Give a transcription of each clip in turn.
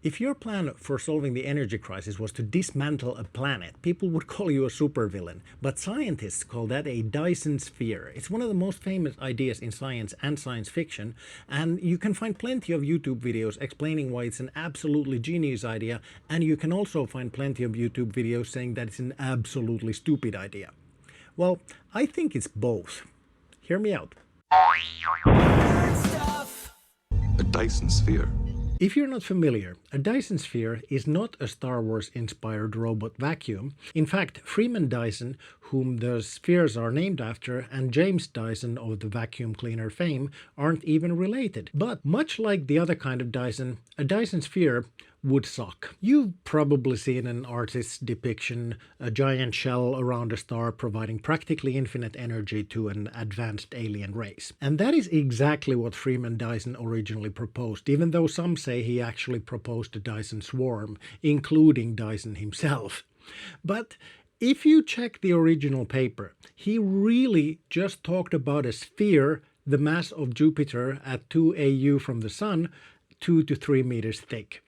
If your plan for solving the energy crisis was to dismantle a planet, people would call you a supervillain, but scientists call that a Dyson Sphere. It's one of the most famous ideas in science and science fiction, and you can find plenty of YouTube videos explaining why it's an absolutely genius idea, and you can also find plenty of YouTube videos saying that it's an absolutely stupid idea. Well, I think it's both. Hear me out. A Dyson Sphere. If you're not familiar, a Dyson Sphere is not a Star Wars-inspired robot vacuum. In fact, Freeman Dyson, whom the spheres are named after, and James Dyson of the vacuum cleaner fame aren't even related. But much like the other kind of Dyson, a Dyson Sphere would suck. You've probably seen an artist's depiction, a giant shell around a star providing practically infinite energy to an advanced alien race. And that is exactly what Freeman Dyson originally proposed, even though some say he actually proposed a Dyson swarm, including Dyson himself. But if you check the original paper, he really just talked about a sphere the mass of Jupiter at 2 AU from the Sun, 2 to 3 meters thick.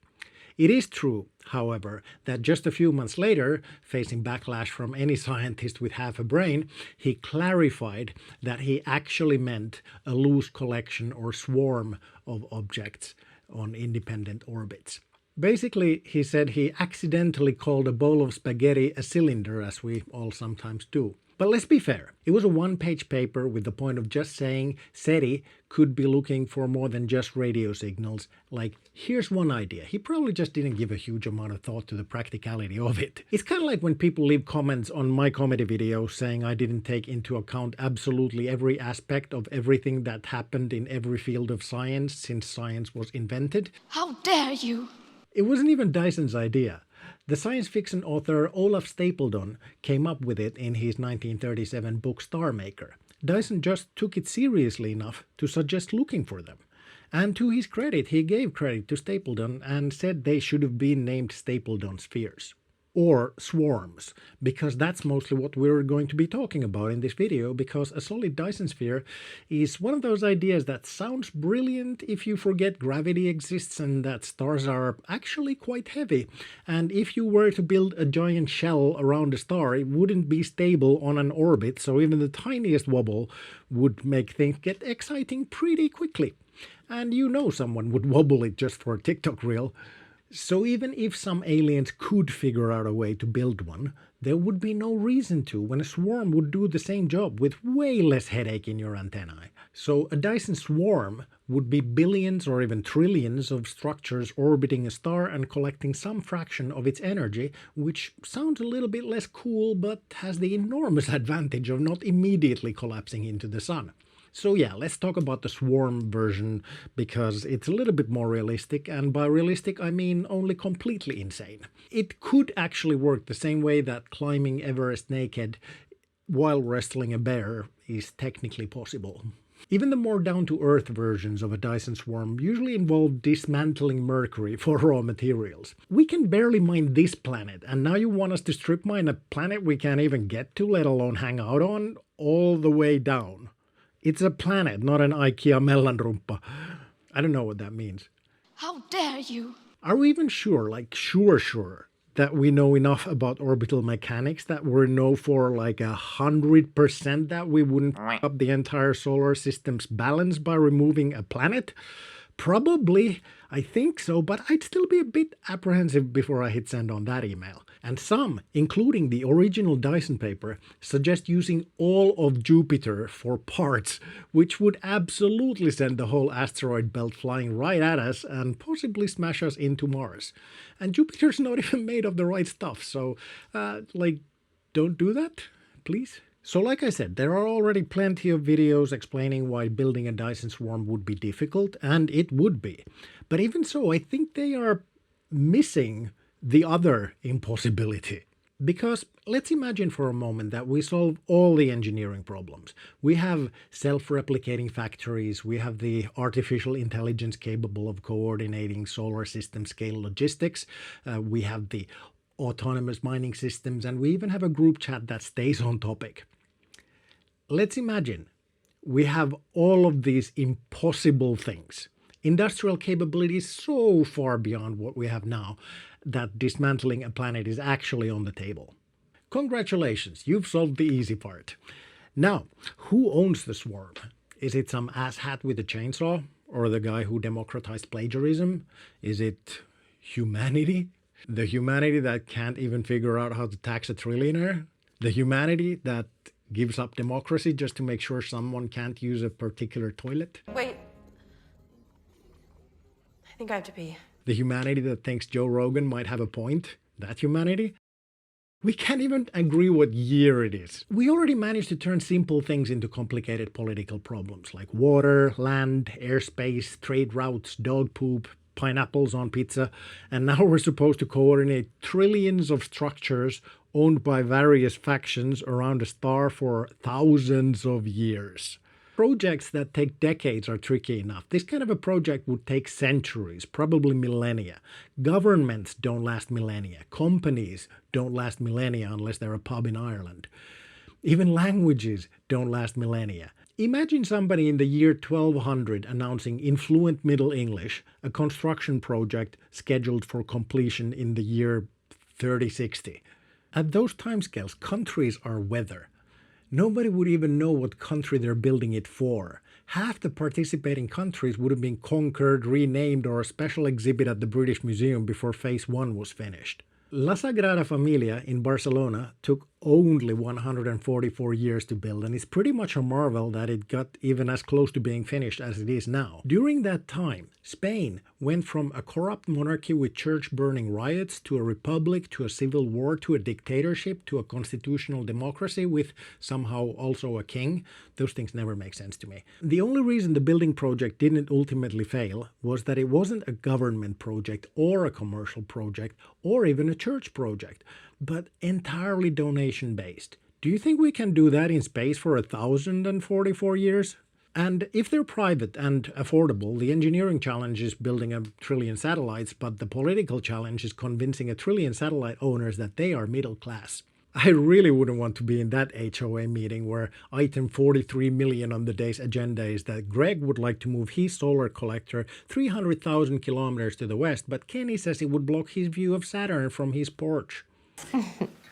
It is true, however, that just a few months later, facing backlash from any scientist with half a brain, he clarified that he actually meant a loose collection or swarm of objects on independent orbits. Basically, he said he accidentally called a bowl of spaghetti a cylinder, as we all sometimes do. But let's be fair, it was a one-page paper with the point of just saying SETI could be looking for more than just radio signals. Like, here's one idea. He probably just didn't give a huge amount of thought to the practicality of it. It's kind of like when people leave comments on my comedy videos saying I didn't take into account absolutely every aspect of everything that happened in every field of science since science was invented. How dare you! It wasn't even Dyson's idea. The science fiction author Olaf Stapledon came up with it in his 1937 book Star Maker. Dyson just took it seriously enough to suggest looking for them. And to his credit, he gave credit to Stapledon and said they should have been named Stapledon spheres. Or swarms, because that's mostly what we're going to be talking about in this video, because a solid Dyson sphere is one of those ideas that sounds brilliant if you forget gravity exists and that stars are actually quite heavy, and if you were to build a giant shell around a star, it wouldn't be stable on an orbit, so even the tiniest wobble would make things get exciting pretty quickly. And you know someone would wobble it just for a TikTok reel. So even if some aliens could figure out a way to build one, there would be no reason to when a swarm would do the same job with way less headache in your antennae. So a Dyson swarm would be billions or even trillions of structures orbiting a star and collecting some fraction of its energy, which sounds a little bit less cool but has the enormous advantage of not immediately collapsing into the sun. So yeah, let's talk about the swarm version because it's a little bit more realistic, and by realistic I mean only completely insane. It could actually work the same way that climbing Everest naked while wrestling a bear is technically possible. Even the more down-to-earth versions of a Dyson swarm usually involve dismantling Mercury for raw materials. We can barely mine this planet, and now you want us to strip mine a planet we can't even get to, let alone hang out on, all the way down. It's a planet, not an IKEA mellanrumpa. I don't know what that means. How dare you! Are we even sure, like sure, that we know enough about orbital mechanics that we know for like 100% that we wouldn't f up the entire solar system's balance by removing a planet? Probably, I think so, but I'd still be a bit apprehensive before I hit send on that email. And some, including the original Dyson paper, suggest using all of Jupiter for parts, which would absolutely send the whole asteroid belt flying right at us and possibly smash us into Mars. And Jupiter's not even made of the right stuff, so, don't do that, please? So like I said, there are already plenty of videos explaining why building a Dyson swarm would be difficult, and it would be. But even so, I think they are missing the other impossibility. Because let's imagine for a moment that we solve all the engineering problems. We have self-replicating factories, we have the artificial intelligence capable of coordinating solar system scale logistics, we have the autonomous mining systems, and we even have a group chat that stays on topic. Let's imagine we have all of these impossible things. Industrial capability is so far beyond what we have now that dismantling a planet is actually on the table. Congratulations, you've solved the easy part. Now, who owns the swarm? Is it some asshat with a chainsaw? Or the guy who democratized plagiarism? Is it humanity? The humanity that can't even figure out how to tax a trillionaire? The humanity that gives up democracy just to make sure someone can't use a particular toilet? Wait. I think I have to pee. The humanity that thinks Joe Rogan might have a point? That humanity? We can't even agree what year it is. We already managed to turn simple things into complicated political problems like water, land, airspace, trade routes, dog poop, pineapples on pizza, and now we're supposed to coordinate trillions of structures owned by various factions around a star for thousands of years. Projects that take decades are tricky enough. This kind of a project would take centuries, probably millennia. Governments don't last millennia. Companies don't last millennia unless they're a pub in Ireland. Even languages don't last millennia. Imagine somebody in the year 1200 announcing in fluent Middle English a construction project scheduled for completion in the year 3060. At those timescales, countries are weather. Nobody would even know what country they're building it for. Half the participating countries would have been conquered, renamed, or a special exhibit at the British Museum before Phase 1 was finished. La Sagrada Familia in Barcelona took only 144 years to build, and it's pretty much a marvel that it got even as close to being finished as it is now. During that time, Spain went from a corrupt monarchy with church-burning riots to a republic, to a civil war, to a dictatorship, to a constitutional democracy with somehow also a king. Those things never make sense to me. The only reason the building project didn't ultimately fail was that it wasn't a government project or a commercial project or even a church project, but entirely donation-based. Do you think we can do that in space for 1,044 years? And if they're private and affordable, the engineering challenge is building 1 trillion satellites, but the political challenge is convincing 1 trillion satellite owners that they are middle class. I really wouldn't want to be in that HOA meeting where item 43 million on the day's agenda is that Greg would like to move his solar collector 300,000 kilometers to the west, but Kenny says it would block his view of Saturn from his porch.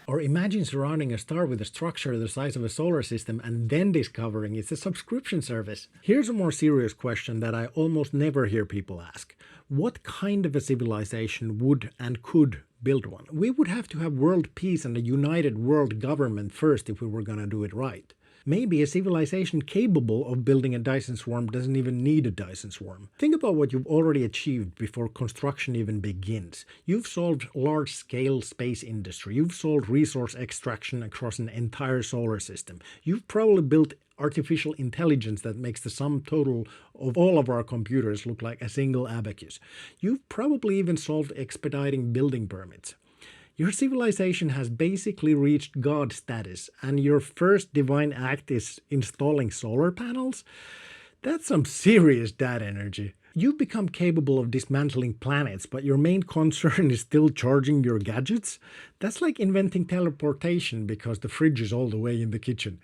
Or imagine surrounding a star with a structure the size of a solar system and then discovering it's a subscription service. Here's a more serious question that I almost never hear people ask. What kind of a civilization would and could build one? We would have to have world peace and a united world government first if we were going to do it right. Maybe a civilization capable of building a Dyson swarm doesn't even need a Dyson swarm. Think about what you've already achieved before construction even begins. You've solved large-scale space industry. You've solved resource extraction across an entire solar system. You've probably built artificial intelligence that makes the sum total of all of our computers look like a single abacus. You've probably even solved expediting building permits. Your civilization has basically reached God status, and your first divine act is installing solar panels? That's some serious dad energy. You've become capable of dismantling planets, but your main concern is still charging your gadgets? That's like inventing teleportation because the fridge is all the way in the kitchen.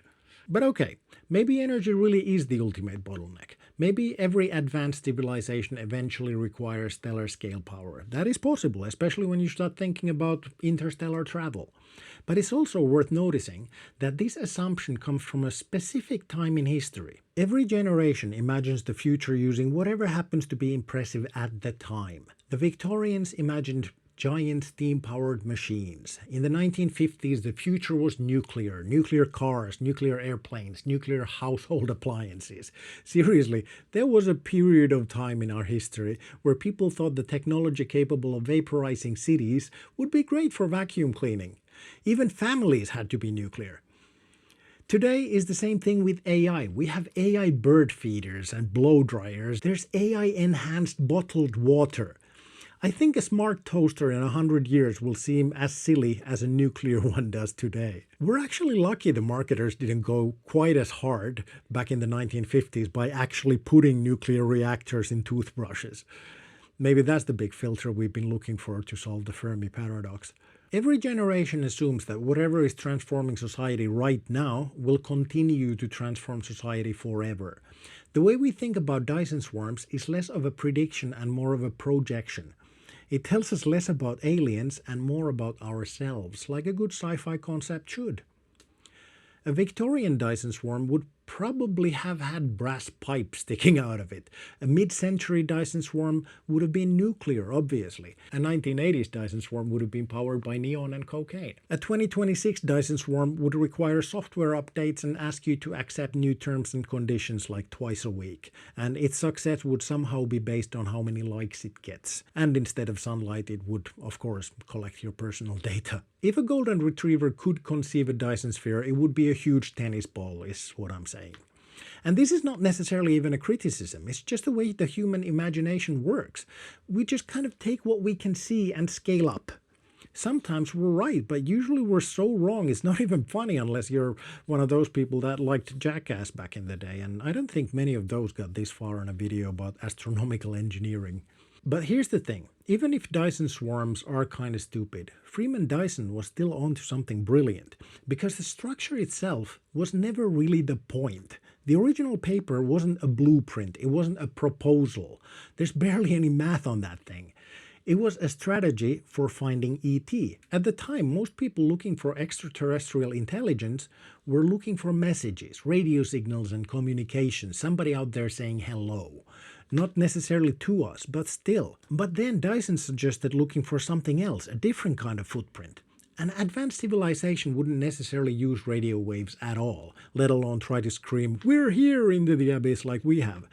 But okay, maybe energy really is the ultimate bottleneck. Maybe every advanced civilization eventually requires stellar scale power. That is possible, especially when you start thinking about interstellar travel. But it's also worth noticing that this assumption comes from a specific time in history. Every generation imagines the future using whatever happens to be impressive at the time. The Victorians imagined giant steam-powered machines. In the 1950s, the future was nuclear cars, nuclear airplanes, nuclear household appliances. Seriously, there was a period of time in our history where people thought the technology capable of vaporizing cities would be great for vacuum cleaning. Even families had to be nuclear. Today is the same thing with AI. We have AI bird feeders and blow dryers. There's AI-enhanced bottled water. I think a smart toaster in 100 years will seem as silly as a nuclear one does today. We're actually lucky the marketers didn't go quite as hard back in the 1950s by actually putting nuclear reactors in toothbrushes. Maybe that's the big filter we've been looking for to solve the Fermi paradox. Every generation assumes that whatever is transforming society right now will continue to transform society forever. The way we think about Dyson swarms is less of a prediction and more of a projection. It tells us less about aliens and more about ourselves, like a good sci-fi concept should. A Victorian Dyson swarm would probably have had brass pipes sticking out of it. A mid-century Dyson swarm would have been nuclear, obviously. A 1980s Dyson swarm would have been powered by neon and cocaine. A 2026 Dyson swarm would require software updates and ask you to accept new terms and conditions like twice a week. And its success would somehow be based on how many likes it gets. And instead of sunlight, it would, of course, collect your personal data. If a golden retriever could conceive a Dyson sphere, it would be a huge tennis ball, is what I'm saying. And this is not necessarily even a criticism, it's just the way the human imagination works. We just kind of take what we can see and scale up. Sometimes we're right, but usually we're so wrong it's not even funny unless you're one of those people that liked Jackass back in the day, and I don't think many of those got this far in a video about astronomical engineering. But here's the thing, even if Dyson swarms are kinda stupid, Freeman Dyson was still onto something brilliant, because the structure itself was never really the point. The original paper wasn't a blueprint, it wasn't a proposal. There's barely any math on that thing. It was a strategy for finding ET. At the time, most people looking for extraterrestrial intelligence were looking for messages, radio signals and communication, somebody out there saying hello. Not necessarily to us, but still. But then Dyson suggested looking for something else, a different kind of footprint. An advanced civilization wouldn't necessarily use radio waves at all, let alone try to scream, "We're here!" into the abyss like we have.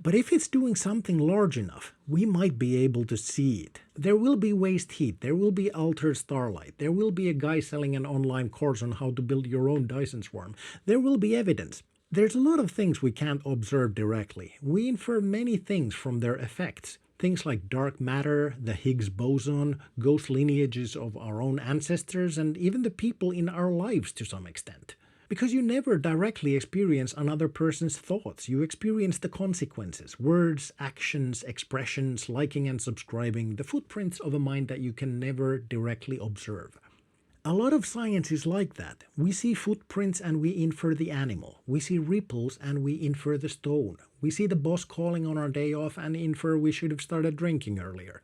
But if it's doing something large enough, we might be able to see it. There will be waste heat, there will be altered starlight, there will be a guy selling an online course on how to build your own Dyson swarm. There will be evidence. There's a lot of things we can't observe directly. We infer many things from their effects. Things like dark matter, the Higgs boson, ghost lineages of our own ancestors, and even the people in our lives to some extent. Because you never directly experience another person's thoughts, you experience the consequences, words, actions, expressions, liking and subscribing, the footprints of a mind that you can never directly observe. A lot of science is like that. We see footprints and we infer the animal. We see ripples and we infer the stone. We see the boss calling on our day off and infer we should have started drinking earlier.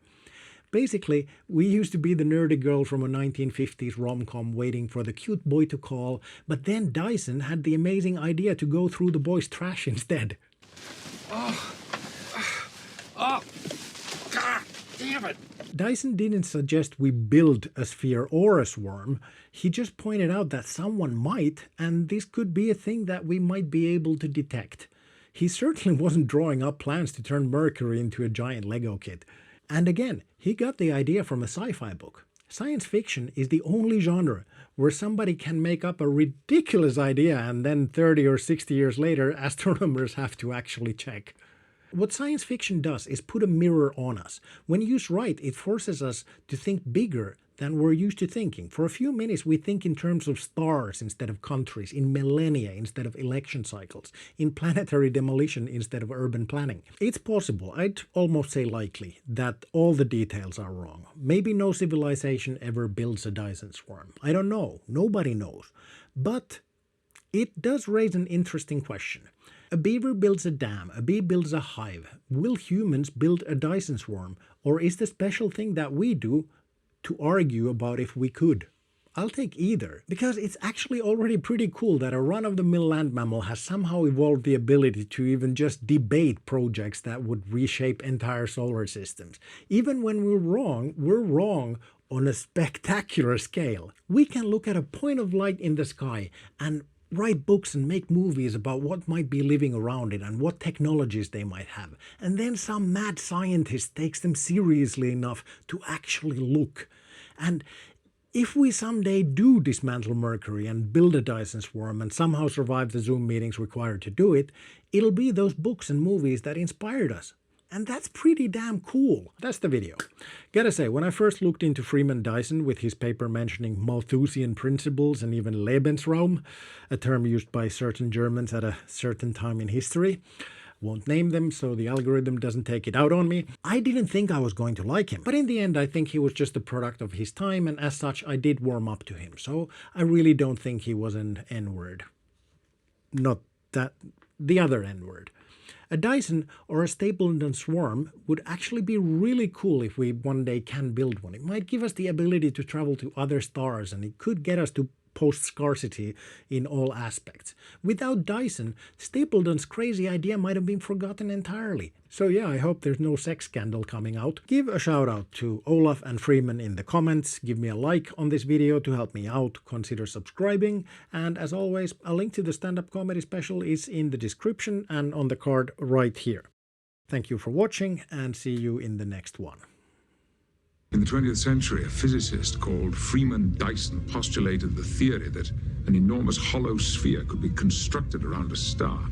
Basically, we used to be the nerdy girl from a 1950s rom-com waiting for the cute boy to call, but then Dyson had the amazing idea to go through the boy's trash instead. Oh, God damn it! Dyson didn't suggest we build a sphere or a swarm, he just pointed out that someone might, and this could be a thing that we might be able to detect. He certainly wasn't drawing up plans to turn Mercury into a giant Lego kit. And again, he got the idea from a sci-fi book. Science fiction is the only genre where somebody can make up a ridiculous idea and then 30 or 60 years later astronomers have to actually check. What science fiction does is put a mirror on us. When used right, it forces us to think bigger than we're used to thinking. For a few minutes we think in terms of stars instead of countries, in millennia instead of election cycles, in planetary demolition instead of urban planning. It's possible, I'd almost say likely, that all the details are wrong. Maybe no civilization ever builds a Dyson swarm. I don't know. Nobody knows. But it does raise an interesting question. A beaver builds a dam, a bee builds a hive. Will humans build a Dyson swarm? Or is the special thing that we do to argue about if we could? I'll take either, because it's actually already pretty cool that a run-of-the-mill land mammal has somehow evolved the ability to even just debate projects that would reshape entire solar systems. Even when we're wrong on a spectacular scale. We can look at a point of light in the sky and write books and make movies about what might be living around it and what technologies they might have. And then some mad scientist takes them seriously enough to actually look. And if we someday do dismantle Mercury and build a Dyson swarm and somehow survive the Zoom meetings required to do it, it'll be those books and movies that inspired us. And that's pretty damn cool. That's the video. Gotta say, when I first looked into Freeman Dyson with his paper mentioning Malthusian principles and even Lebensraum, a term used by certain Germans at a certain time in history, won't name them so the algorithm doesn't take it out on me, I didn't think I was going to like him. But in the end I think he was just a product of his time, and as such I did warm up to him. So I really don't think he was an N-word. Not that the other N-word. A Dyson or a Stapleton swarm would actually be really cool if we one day can build one. It might give us the ability to travel to other stars, and it could get us to post-scarcity in all aspects. Without Dyson, Stapleton's crazy idea might have been forgotten entirely. So yeah, I hope there's no sex scandal coming out. Give a shout out to Olaf and Freeman in the comments, give me a like on this video to help me out, consider subscribing, and as always, a link to the stand-up comedy special is in the description and on the card right here. Thank you for watching, and see you in the next one. In the 20th century, a physicist called Freeman Dyson postulated the theory that an enormous hollow sphere could be constructed around a star.